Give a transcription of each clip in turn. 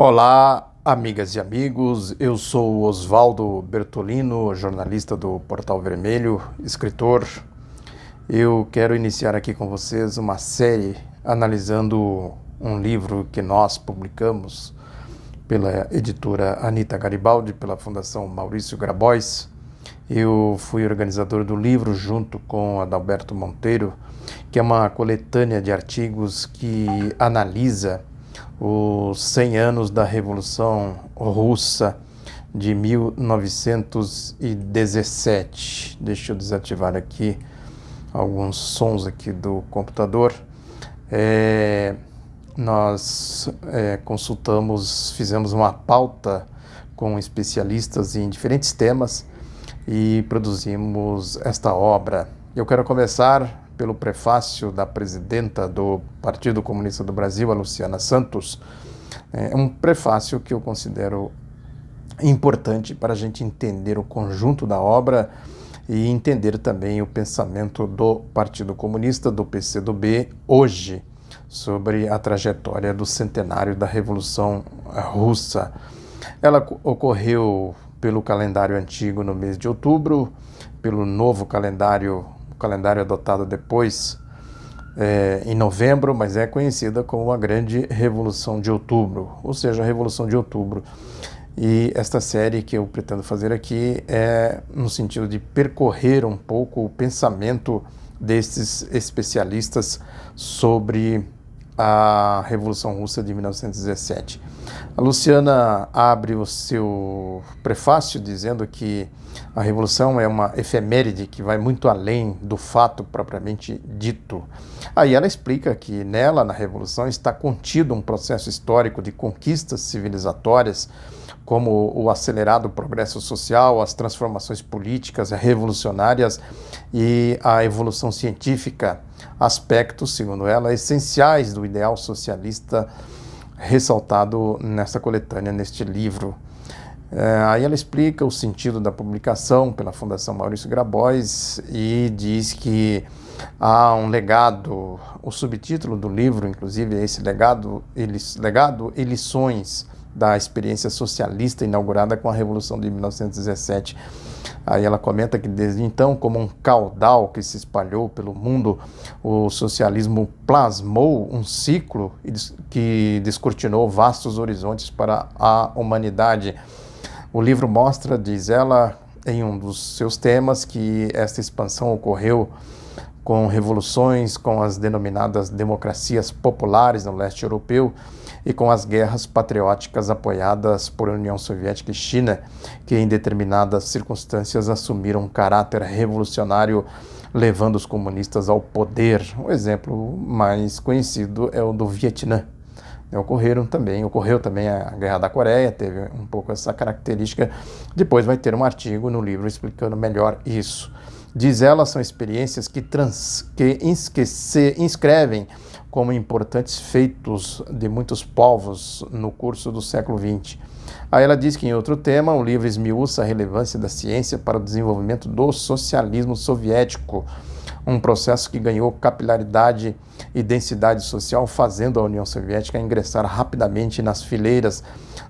Olá, amigas e amigos. Eu sou Oswaldo Bertolino, jornalista do Portal Vermelho, escritor. Eu quero iniciar aqui com vocês uma série analisando um livro que nós publicamos pela editora Anita Garibaldi, pela Fundação Maurício Grabois. Eu fui organizador do livro junto com Adalberto Monteiro, que é uma coletânea de artigos que analisa os 100 anos da Revolução Russa de 1917. Deixa eu desativar aqui alguns sons aqui do computador. Nós consultamos, fizemos uma pauta com especialistas em diferentes temas e produzimos esta obra. Eu quero começar pelo prefácio da presidenta do Partido Comunista do Brasil, a Luciana Santos. É um prefácio que eu considero importante para a gente entender o conjunto da obra e entender também o pensamento do Partido Comunista, do PCdoB, hoje, sobre a trajetória do centenário da Revolução Russa. Ela ocorreu pelo calendário antigo no mês de outubro, pelo novo calendário, o calendário adotado depois em novembro, mas é conhecida como a Grande Revolução de Outubro, ou seja, a Revolução de Outubro. E esta série que eu pretendo fazer aqui é no sentido de percorrer um pouco o pensamento desses especialistas sobre a Revolução Russa de 1917. A Luciana abre o seu prefácio dizendo que a Revolução é uma efeméride que vai muito além do fato propriamente dito. Aí ela explica que nela, na Revolução, está contido um processo histórico de conquistas civilizatórias, como o acelerado progresso social, as transformações políticas revolucionárias e a evolução científica, aspectos, segundo ela, essenciais do ideal socialista ressaltado nessa coletânea, neste livro. Aí ela explica o sentido da publicação pela Fundação Maurício Grabois e diz que há um legado, o subtítulo do livro, inclusive, é esse legado e lições da experiência socialista inaugurada com a Revolução de 1917. Aí ela comenta que desde então, como um caudal que se espalhou pelo mundo, o socialismo plasmou um ciclo que descortinou vastos horizontes para a humanidade. O livro mostra, diz ela, em um dos seus temas, que esta expansão ocorreu com revoluções, com as denominadas democracias populares no leste europeu e com as guerras patrióticas apoiadas por União Soviética e China, que em determinadas circunstâncias assumiram um caráter revolucionário, levando os comunistas ao poder. O exemplo mais conhecido é o do Vietnã. Ocorreu também a Guerra da Coreia, teve um pouco essa característica. Depois vai ter um artigo no livro explicando melhor isso. Diz ela, são experiências que se inscrevem como importantes feitos de muitos povos no curso do século XX. Aí ela diz que, em outro tema, o livro esmiuça a relevância da ciência para o desenvolvimento do socialismo soviético, um processo que ganhou capilaridade e densidade social, fazendo a União Soviética ingressar rapidamente nas fileiras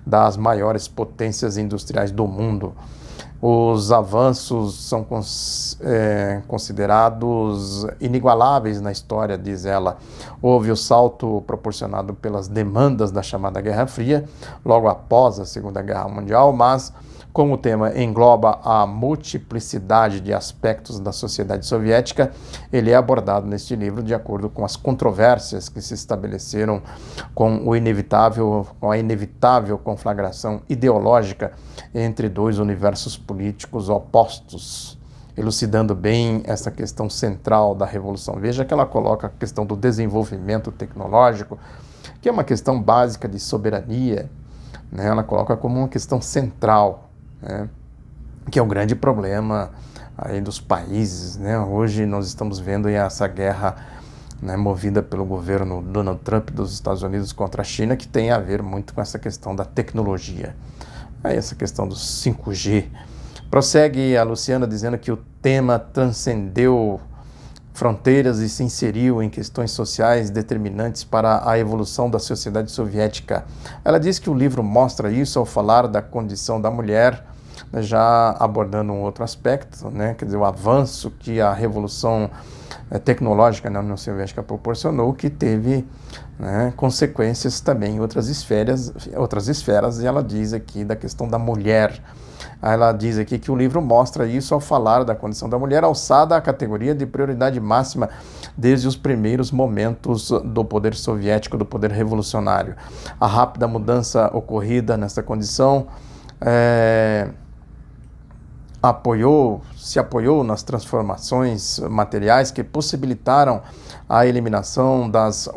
das maiores potências industriais do mundo. Os avanços são considerados inigualáveis na história, diz ela. Houve o salto proporcionado pelas demandas da chamada Guerra Fria, logo após a Segunda Guerra Mundial, mas como o tema engloba a multiplicidade de aspectos da sociedade soviética, ele é abordado neste livro de acordo com as controvérsias que se estabeleceram com a inevitável conflagração ideológica entre dois universos políticos opostos, elucidando bem essa questão central da Revolução. Veja que ela coloca a questão do desenvolvimento tecnológico, que é uma questão básica de soberania, né? Ela coloca como uma questão central, né? Que é o grande problema aí dos países, né? Hoje nós estamos vendo essa guerra, né, movida pelo governo Donald Trump dos Estados Unidos contra a China, que tem a ver muito com essa questão da tecnologia, aí essa questão do 5G. Prossegue a Luciana dizendo que o tema transcendeu fronteiras e se inseriu em questões sociais determinantes para a evolução da sociedade soviética. Ela diz que o livro mostra isso ao falar da condição da mulher, já abordando um outro aspecto, né? Quer dizer, o avanço que a revolução tecnológica na União Soviética proporcionou, que teve, né, consequências também em outras esferas, e ela diz aqui da questão da mulher. Ela diz aqui que o livro mostra isso ao falar da condição da mulher alçada à categoria de prioridade máxima desde os primeiros momentos do poder soviético, do poder revolucionário. A rápida mudança ocorrida nessa condição se apoiou nas transformações materiais que possibilitaram a eliminação das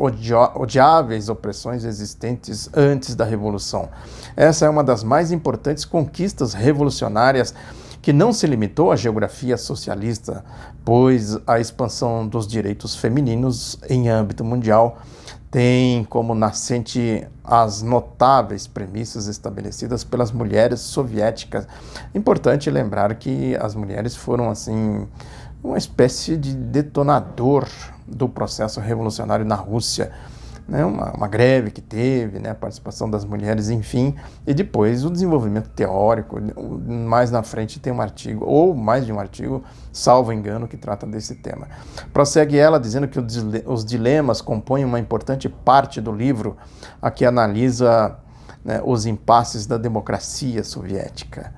odiáveis opressões existentes antes da Revolução. Essa é uma das mais importantes conquistas revolucionárias que não se limitou à geografia socialista, pois a expansão dos direitos femininos em âmbito mundial tem como nascente as notáveis premissas estabelecidas pelas mulheres soviéticas. Importante lembrar que as mulheres foram, assim, uma espécie de detonador do processo revolucionário na Rússia, né? Uma greve que teve, né? A participação das mulheres, enfim, e depois o desenvolvimento teórico. Mais na frente tem um artigo, ou mais de um artigo, salvo engano, que trata desse tema. Prossegue ela dizendo que os dilemas compõem uma importante parte do livro, a que analisa, né, os impasses da democracia soviética.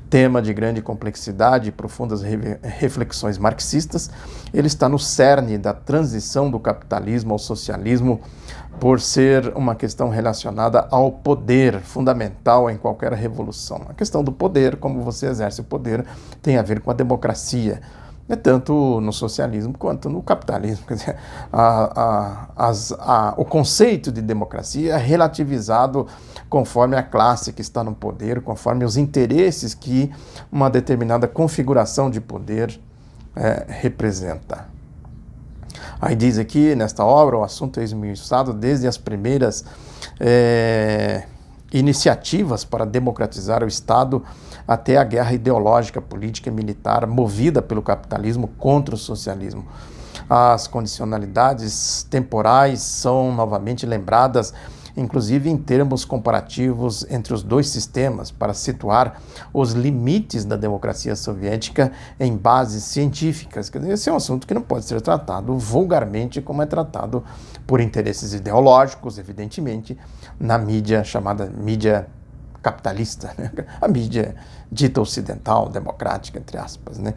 Tema de grande complexidade e profundas reflexões marxistas, ele está no cerne da transição do capitalismo ao socialismo, por ser uma questão relacionada ao poder, fundamental em qualquer revolução. A questão do poder, como você exerce o poder, tem a ver com a democracia, tanto no socialismo quanto no capitalismo. Quer dizer, o conceito de democracia é relativizado conforme a classe que está no poder, conforme os interesses que uma determinada configuração de poder representa. Aí diz aqui, nesta obra, o assunto é esmiuçado desde as primeiras iniciativas para democratizar o Estado até a guerra ideológica, política e militar movida pelo capitalismo contra o socialismo. As condicionalidades temporais são novamente lembradas, inclusive em termos comparativos entre os dois sistemas, para situar os limites da democracia soviética em bases científicas. Quer dizer, esse é um assunto que não pode ser tratado vulgarmente como é tratado por interesses ideológicos, evidentemente, na mídia chamada mídia capitalista, né? A mídia dita ocidental, democrática, entre aspas, né?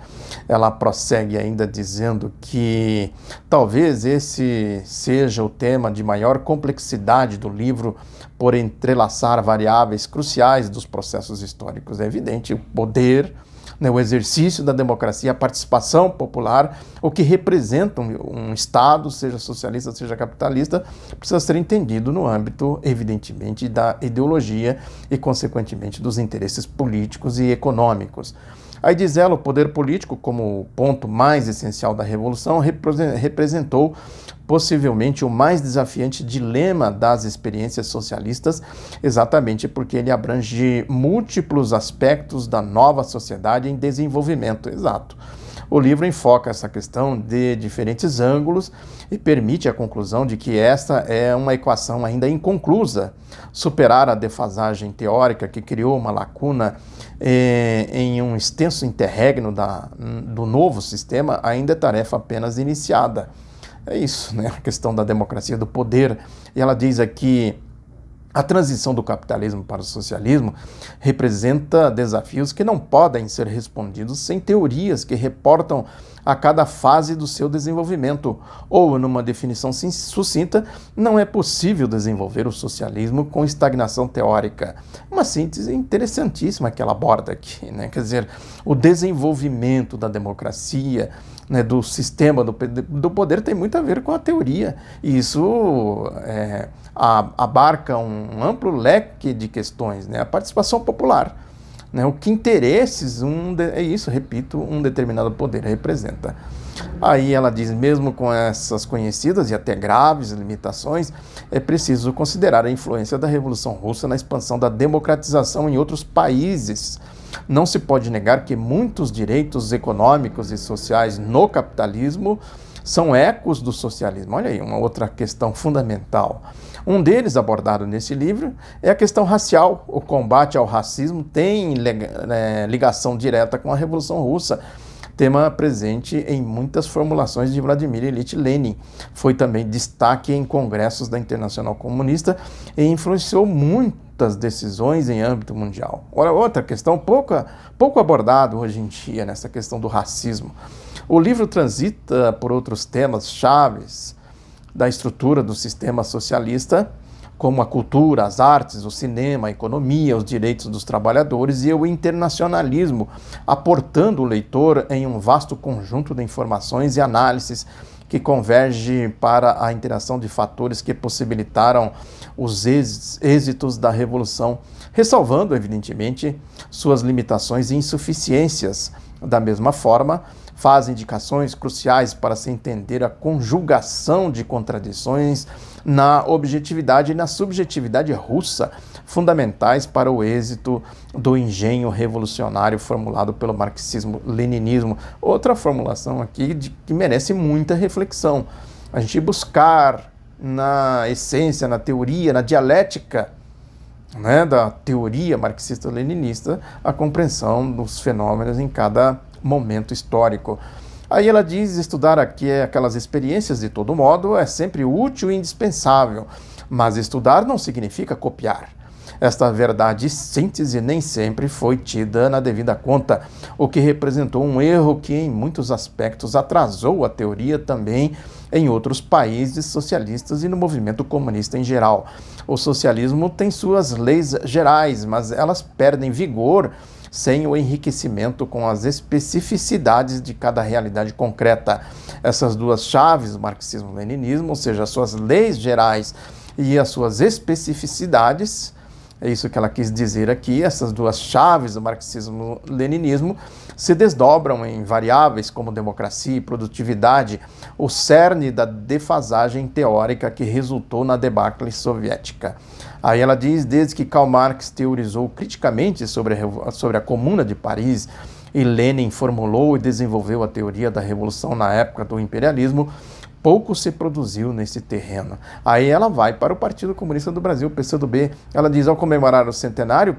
Ela prossegue ainda dizendo que talvez esse seja o tema de maior complexidade do livro, por entrelaçar variáveis cruciais dos processos históricos. É evidente, o poder, né, o exercício da democracia, a participação popular, o que representa um Estado, seja socialista, seja capitalista, precisa ser entendido no âmbito, evidentemente, da ideologia e, consequentemente, dos interesses políticos e econômicos. Aí diz ela, o poder político, como o ponto mais essencial da Revolução, representou possivelmente o mais desafiante dilema das experiências socialistas, exatamente porque ele abrange múltiplos aspectos da nova sociedade em desenvolvimento. Exato. O livro enfoca essa questão de diferentes ângulos e permite a conclusão de que esta é uma equação ainda inconclusa. Superar a defasagem teórica que criou uma lacuna em um extenso interregno do novo sistema ainda é tarefa apenas iniciada. É isso, né? A questão da democracia, do poder. E ela diz aqui, a transição do capitalismo para o socialismo representa desafios que não podem ser respondidos sem teorias que reportam a cada fase do seu desenvolvimento. Ou, numa definição sucinta, não é possível desenvolver o socialismo com estagnação teórica. Uma síntese interessantíssima que ela aborda aqui, né? Quer dizer, o desenvolvimento da democracia, né, do sistema do poder tem muito a ver com a teoria, e isso abarca um amplo leque de questões, né? A participação popular, né? O que interesses, é isso, repito, um determinado poder representa. Aí ela diz, mesmo com essas conhecidas e até graves limitações, é preciso considerar a influência da Revolução Russa na expansão da democratização em outros países. Não se pode negar que muitos direitos econômicos e sociais no capitalismo são ecos do socialismo. Olha aí, uma outra questão fundamental. Um deles, abordado nesse livro, é a questão racial. O combate ao racismo tem ligação direta com a Revolução Russa, tema presente em muitas formulações de Vladimir Ilyich Lenin. Foi também destaque em congressos da Internacional Comunista e influenciou muitas decisões em âmbito mundial. Ora, outra questão pouco abordada hoje em dia, nessa questão do racismo. O livro transita por outros temas chaves da estrutura do sistema socialista, como a cultura, as artes, o cinema, a economia, os direitos dos trabalhadores e o internacionalismo, aportando o leitor em um vasto conjunto de informações e análises que converge para a interação de fatores que possibilitaram os êxitos da Revolução, ressalvando, evidentemente, suas limitações e insuficiências. Da mesma forma, faz indicações cruciais para se entender a conjugação de contradições na objetividade e na subjetividade russa, fundamentais para o êxito do engenho revolucionário formulado pelo marxismo-leninismo. Outra formulação aqui que merece muita reflexão. A gente buscar na essência, na teoria, na dialética, da teoria marxista-leninista, a compreensão dos fenômenos em cada momento histórico. Aí ela diz: estudar aqui aquelas experiências de todo modo é sempre útil e indispensável, mas estudar não significa copiar. Esta verdade síntese nem sempre foi tida na devida conta, o que representou um erro que em muitos aspectos atrasou a teoria também em outros países socialistas e no movimento comunista em geral. O socialismo tem suas leis gerais, mas elas perdem vigor sem o enriquecimento com as especificidades de cada realidade concreta. Essas duas chaves, o marxismo-leninismo, ou seja, as suas leis gerais e as suas especificidades, é isso que ela quis dizer aqui, essas duas chaves do marxismo-leninismo se desdobram em variáveis como democracia e produtividade, o cerne da defasagem teórica que resultou na debacle soviética. Aí ela diz: desde que Karl Marx teorizou criticamente sobre a Comuna de Paris e Lenin formulou e desenvolveu a teoria da revolução na época do imperialismo, pouco se produziu nesse terreno. Aí ela vai para o Partido Comunista do Brasil, o PCdoB. Ela diz: ao comemorar o centenário,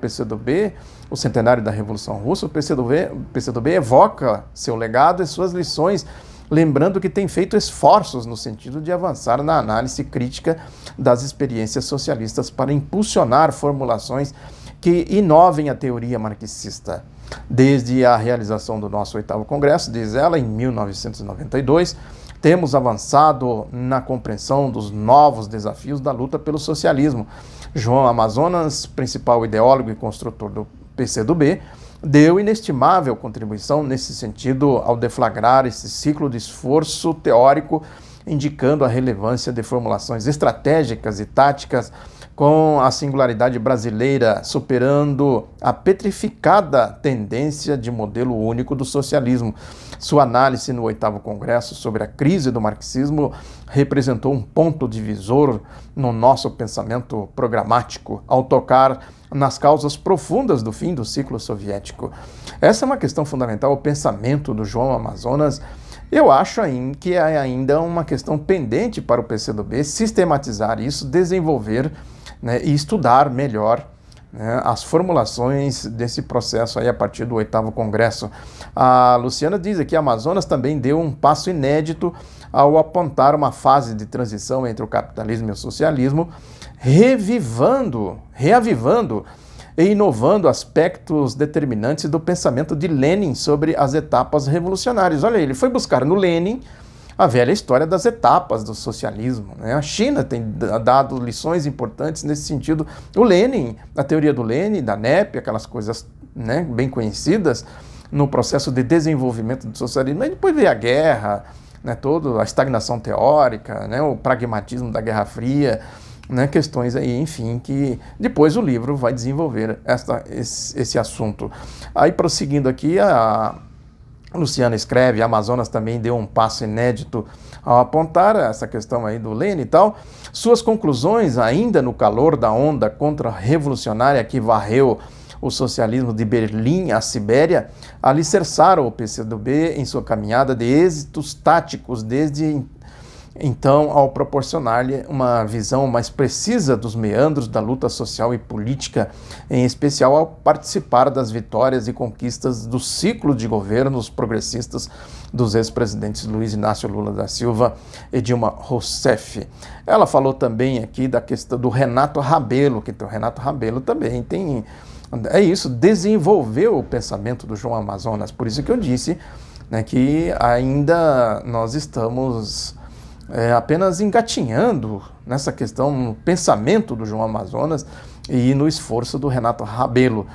o centenário da Revolução Russa, o PCdoB evoca seu legado e suas lições, lembrando que tem feito esforços no sentido de avançar na análise crítica das experiências socialistas para impulsionar formulações que inovem a teoria marxista. Desde a realização do nosso 8º Congresso, diz ela, em 1992, temos avançado na compreensão dos novos desafios da luta pelo socialismo. João Amazonas, principal ideólogo e construtor do PCdoB, deu inestimável contribuição nesse sentido ao deflagrar esse ciclo de esforço teórico, indicando a relevância de formulações estratégicas e táticas com a singularidade brasileira, superando a petrificada tendência de modelo único do socialismo. Sua análise no 8º Congresso sobre a crise do marxismo representou um ponto divisor no nosso pensamento programático, ao tocar nas causas profundas do fim do ciclo soviético. Essa é uma questão fundamental, o pensamento do João Amazonas. Eu acho que é ainda uma questão pendente para o PCdoB sistematizar isso, desenvolver, e estudar melhor, as formulações desse processo aí a partir do 8º Congresso. A Luciana diz aqui: a Amazonas também deu um passo inédito ao apontar uma fase de transição entre o capitalismo e o socialismo, reavivando e inovando aspectos determinantes do pensamento de Lenin sobre as etapas revolucionárias. Olha, ele foi buscar no Lenin a velha história das etapas do socialismo. A China tem dado lições importantes nesse sentido. O Lenin, a teoria do Lenin, da NEP, aquelas coisas bem conhecidas no processo de desenvolvimento do socialismo. Aí depois veio a guerra, toda a estagnação teórica, o pragmatismo da Guerra Fria, questões aí, enfim, que depois o livro vai desenvolver esse assunto. Aí, prosseguindo aqui, a Luciana escreve: a Amazonas também deu um passo inédito ao apontar essa questão aí do Lenin e tal. Suas conclusões, ainda no calor da onda contra-revolucionária que varreu o socialismo de Berlim à Sibéria, alicerçaram o PCdoB em sua caminhada de êxitos táticos desde então, ao proporcionar-lhe uma visão mais precisa dos meandros da luta social e política, em especial ao participar das vitórias e conquistas do ciclo de governos progressistas dos ex-presidentes Luiz Inácio Lula da Silva e Dilma Rousseff. Ela falou também aqui da questão do Renato Rabelo, que o Renato Rabelo também desenvolveu o pensamento do João Amazonas. Por isso que eu disse, né, que ainda nós estamos apenas engatinhando nessa questão, no pensamento do João Amazonas e no esforço do Renato Rabelo,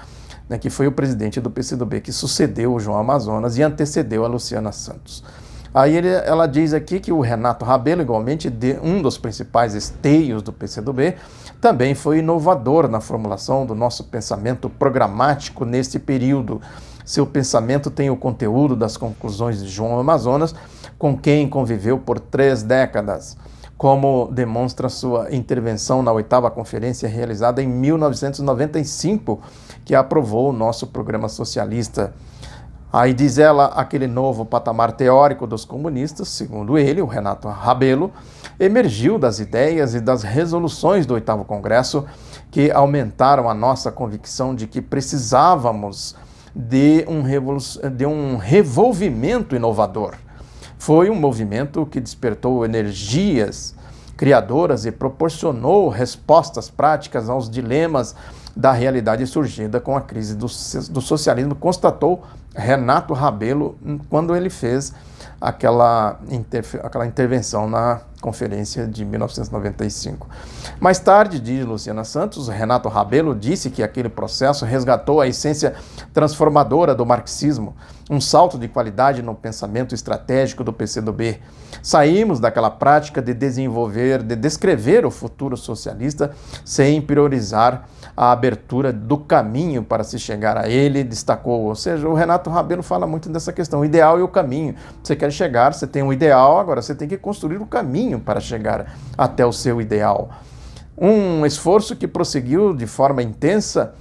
né, que foi o presidente do PCdoB, que sucedeu o João Amazonas e antecedeu a Luciana Santos. Aí ela diz aqui que o Renato Rabelo, igualmente um dos principais esteios do PCdoB, também foi inovador na formulação do nosso pensamento programático neste período. Seu pensamento tem o conteúdo das conclusões de João Amazonas, com quem conviveu por 3 décadas, como demonstra sua intervenção na 8ª conferência realizada em 1995, que aprovou o nosso programa socialista. Aí diz ela, aquele novo patamar teórico dos comunistas, segundo ele, o Renato Rabelo, emergiu das ideias e das resoluções do 8º Congresso, que aumentaram a nossa convicção de que precisávamos de um revolvimento inovador. Foi um movimento que despertou energias criadoras e proporcionou respostas práticas aos dilemas da realidade surgida com a crise do socialismo, constatou Renato Rabelo quando ele fez aquela intervenção na conferência de 1995. Mais tarde, diz Luciana Santos, Renato Rabelo disse que aquele processo resgatou a essência transformadora do marxismo, um salto de qualidade no pensamento estratégico do PCdoB. Saímos daquela prática de descrever o futuro socialista sem priorizar a abertura do caminho para se chegar a ele, destacou. Ou seja, o Renato Rabelo fala muito dessa questão, o ideal e o caminho. Você quer chegar, você tem um ideal, agora você tem que construir o caminho para chegar até o seu ideal. Um esforço que prosseguiu de forma intensa,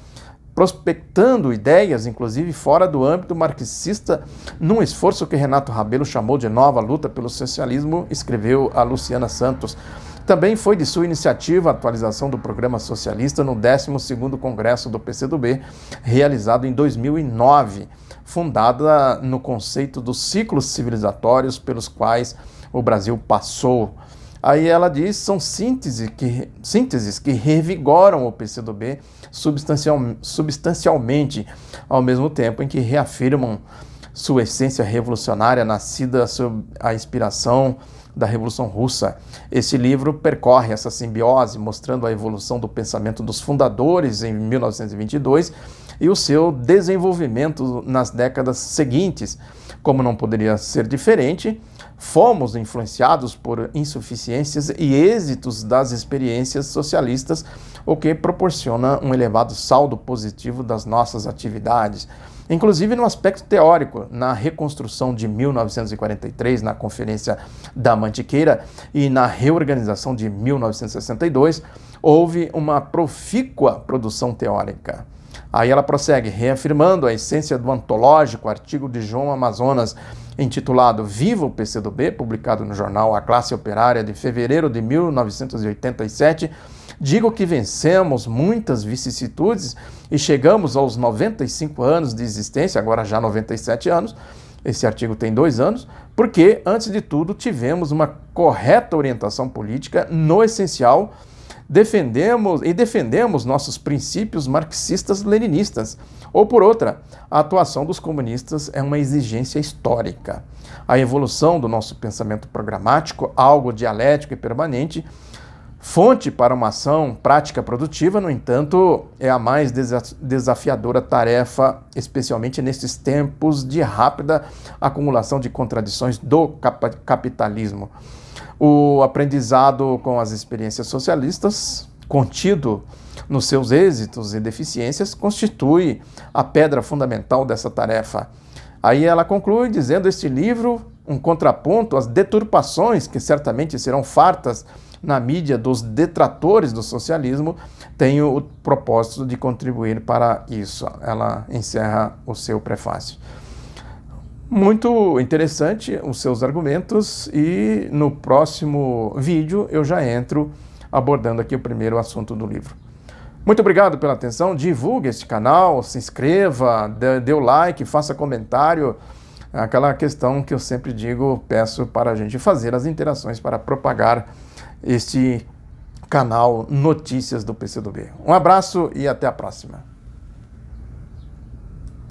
prospectando ideias, inclusive fora do âmbito marxista, num esforço que Renato Rabelo chamou de nova luta pelo socialismo, escreveu a Luciana Santos. Também foi de sua iniciativa a atualização do programa socialista no 12º Congresso do PCdoB, realizado em 2009, fundada no conceito dos ciclos civilizatórios pelos quais o Brasil passou. Aí ela diz, são sínteses que revigoram o PCdoB substancialmente, ao mesmo tempo em que reafirmam sua essência revolucionária nascida sob a inspiração da Revolução Russa. Esse livro percorre essa simbiose, mostrando a evolução do pensamento dos fundadores em 1922 e o seu desenvolvimento nas décadas seguintes. Como não poderia ser diferente, fomos influenciados por insuficiências e êxitos das experiências socialistas, o que proporciona um elevado saldo positivo das nossas atividades. Inclusive no aspecto teórico, na reconstrução de 1943, na Conferência da Mantiqueira e na reorganização de 1962, houve uma profícua produção teórica. Aí ela prossegue, reafirmando a essência do antológico artigo de João Amazonas, intitulado Viva o PCdoB, publicado no jornal A Classe Operária de fevereiro de 1987, digo que vencemos muitas vicissitudes e chegamos aos 95 anos de existência, agora já 97 anos, esse artigo tem 2 anos, porque, antes de tudo, tivemos uma correta orientação política no essencial, defendemos nossos princípios marxistas-leninistas. Ou por outra, a atuação dos comunistas é uma exigência histórica. A evolução do nosso pensamento programático, algo dialético e permanente, fonte para uma ação prática produtiva, no entanto, é a mais desafiadora tarefa, especialmente nesses tempos de rápida acumulação de contradições do capitalismo. O aprendizado com as experiências socialistas, contido nos seus êxitos e deficiências, constitui a pedra fundamental dessa tarefa. Aí ela conclui dizendo: este livro, um contraponto às deturpações que certamente serão fartas na mídia dos detratores do socialismo, tem o propósito de contribuir para isso. Ela encerra o seu prefácio. Muito interessante os seus argumentos, e no próximo vídeo eu já entro abordando aqui o primeiro assunto do livro. Muito obrigado pela atenção, divulgue este canal, se inscreva, dê o like, faça comentário, aquela questão que eu sempre digo, peço para a gente fazer as interações para propagar este canal Notícias do PCdoB. Um abraço e até a próxima.